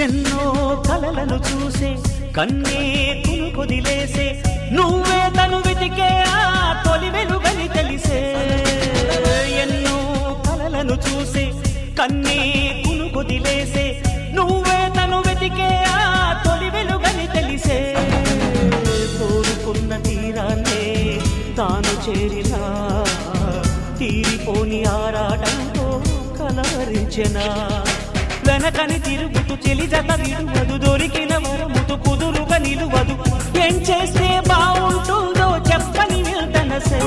ఎన్నో కలలను చూసే కన్నే కొదిలేసే నువ్వే తను వెతికే ఆ తొలి వెలుగని తెలిసే ఎన్నో కలలను చూసే కన్నే కొదిలేసే నువ్వే తను వెతికే ఆ తొలి వెలుగని తెలిసే కోరుకున్న తీరాన్నే తాను చేరినా తీరిపోని ఆరాటంతో కలవరించెనా వెనకని తిరుగుతూ చెలి జత విడువదు దొరికిన వరముతు కుదురుగా నిలువదు ఏం చేస్తే బాగుంటుందో చెప్పని వెళ్తనసే